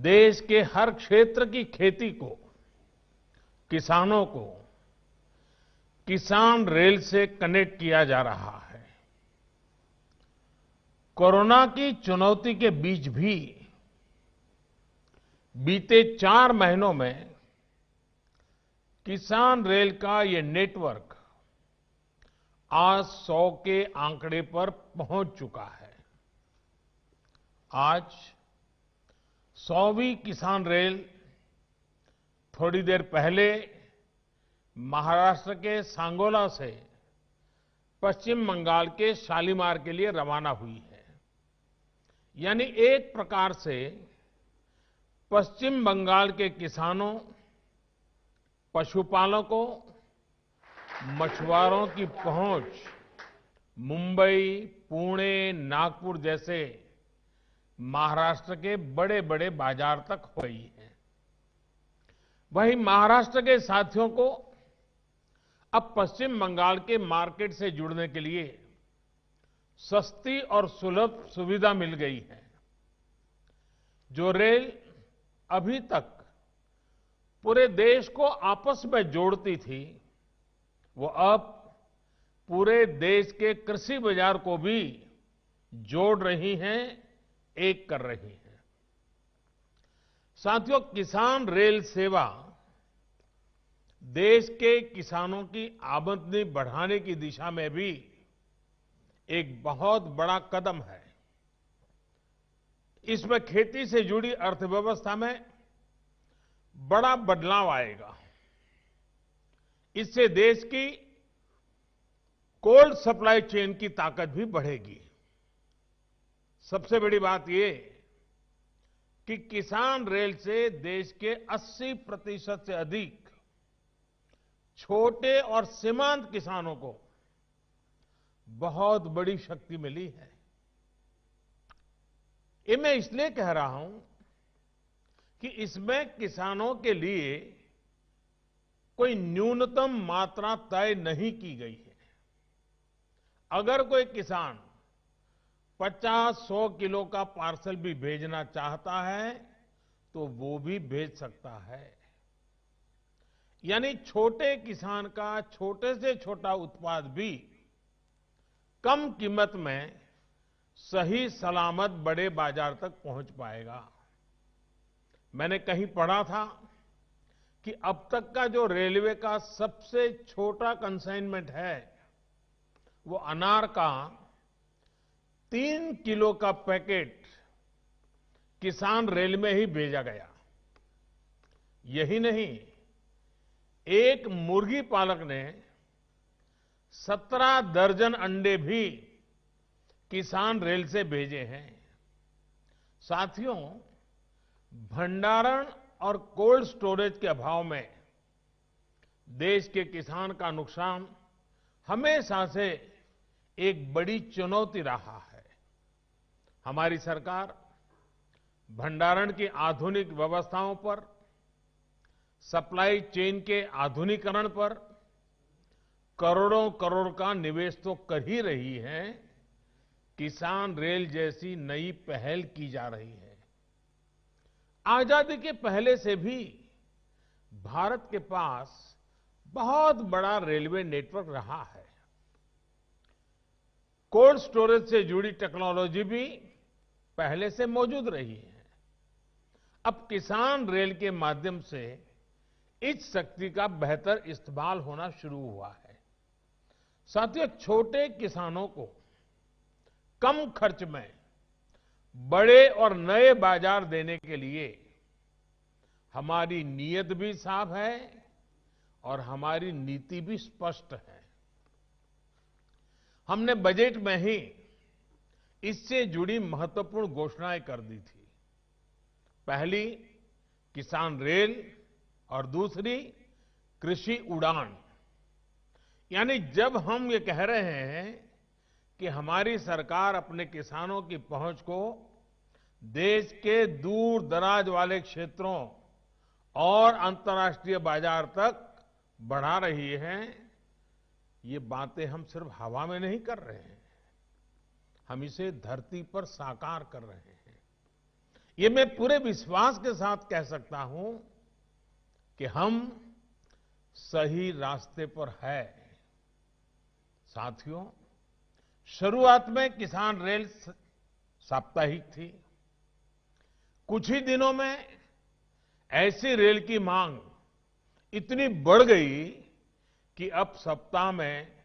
देश के हर क्षेत्र की खेती को, किसानों को किसान रेल से कनेक्ट किया जा रहा है। कोरोना की चुनौती के बीच भी बीते 4 महीनों में किसान रेल का ये नेटवर्क आज 100 के आंकड़े पर पहुंच चुका है। आज 100वीं किसान रेल थोड़ी देर पहले महाराष्ट्र के सांगोला से पश्चिम बंगाल के शालीमार के लिए रवाना हुई है। यानी एक प्रकार से पश्चिम बंगाल के किसानों, पशुपालकों, मछुआरों की पहुंच मुंबई, पुणे, नागपुर जैसे महाराष्ट्र के बड़े बड़े बाजार तक हो गई है। वहीं महाराष्ट्र के साथियों को अब पश्चिम बंगाल के मार्केट से जुड़ने के लिए सस्ती और सुलभ सुविधा मिल गई है। जो रेल अभी तक पूरे देश को आपस में जोड़ती थी, वो अब पूरे देश के कृषि बाजार को भी जोड़ रही हैं, एक कर रही है। साथियों, किसान रेल सेवा देश के किसानों की आमदनी बढ़ाने की दिशा में भी एक बहुत बड़ा कदम है। इसमें खेती से जुड़ी अर्थव्यवस्था में बड़ा बदलाव आएगा। इससे देश की कोल्ड सप्लाई चेन की ताकत भी बढ़ेगी। सबसे बड़ी बात यह कि किसान रेल से देश के 80% से अधिक छोटे और सीमांत किसानों को बहुत बड़ी शक्ति मिली है। ये मैं इसलिए कह रहा हूं कि इसमें किसानों के लिए कोई न्यूनतम मात्रा तय नहीं की गई है। अगर कोई किसान 50-100 किलो का पार्सल भी भेजना चाहता है तो वो भी भेज सकता है। यानी छोटे किसान का छोटे से छोटा उत्पाद भी कम कीमत में सही सलामत बड़े बाजार तक पहुंच पाएगा। मैंने कहीं पढ़ा था कि अब तक का जो रेलवे का सबसे छोटा कंसाइनमेंट है, वो अनार का 3 किलो का पैकेट किसान रेल में ही भेजा गया। यही नहीं, एक मुर्गी पालक ने 17 दर्जन अंडे भी किसान रेल से भेजे हैं। साथियों, भंडारण और कोल्ड स्टोरेज के अभाव में देश के किसान का नुकसान हमेशा से एक बड़ी चुनौती रहा है। हमारी सरकार भंडारण की आधुनिक व्यवस्थाओं पर, सप्लाई चेन के आधुनिकीकरण पर करोड़ों करोड़ का निवेश तो कर ही रही है, किसान रेल जैसी नई पहल की जा रही है। आजादी के पहले से भी भारत के पास बहुत बड़ा रेलवे नेटवर्क रहा है। कोल्ड स्टोरेज से जुड़ी टेक्नोलॉजी भी पहले से मौजूद रही है। अब किसान रेल के माध्यम से इस शक्ति का बेहतर इस्तेमाल होना शुरू हुआ है। साथियों, छोटे किसानों को कम खर्च में बड़े और नए बाजार देने के लिए हमारी नीयत भी साफ है और हमारी नीति भी स्पष्ट है। हमने बजट में ही इससे जुड़ी महत्वपूर्ण घोषणाएं कर दी थी। पहली किसान रेल और दूसरी कृषि उड़ान। यानी जब हम ये कह रहे हैं कि हमारी सरकार अपने किसानों की पहुंच को देश के दूर दराज वाले क्षेत्रों और अंतर्राष्ट्रीय बाजार तक बढ़ा रही है, ये बातें हम सिर्फ हवा में नहीं कर रहे हैं, हम इसे धरती पर साकार कर रहे हैं। ये मैं पूरे विश्वास के साथ कह सकता हूं कि हम सही रास्ते पर है। साथियों, शुरुआत में किसान रेल साप्ताहिक थी। कुछ ही दिनों में ऐसी रेल की मांग इतनी बढ़ गई कि अब सप्ताह में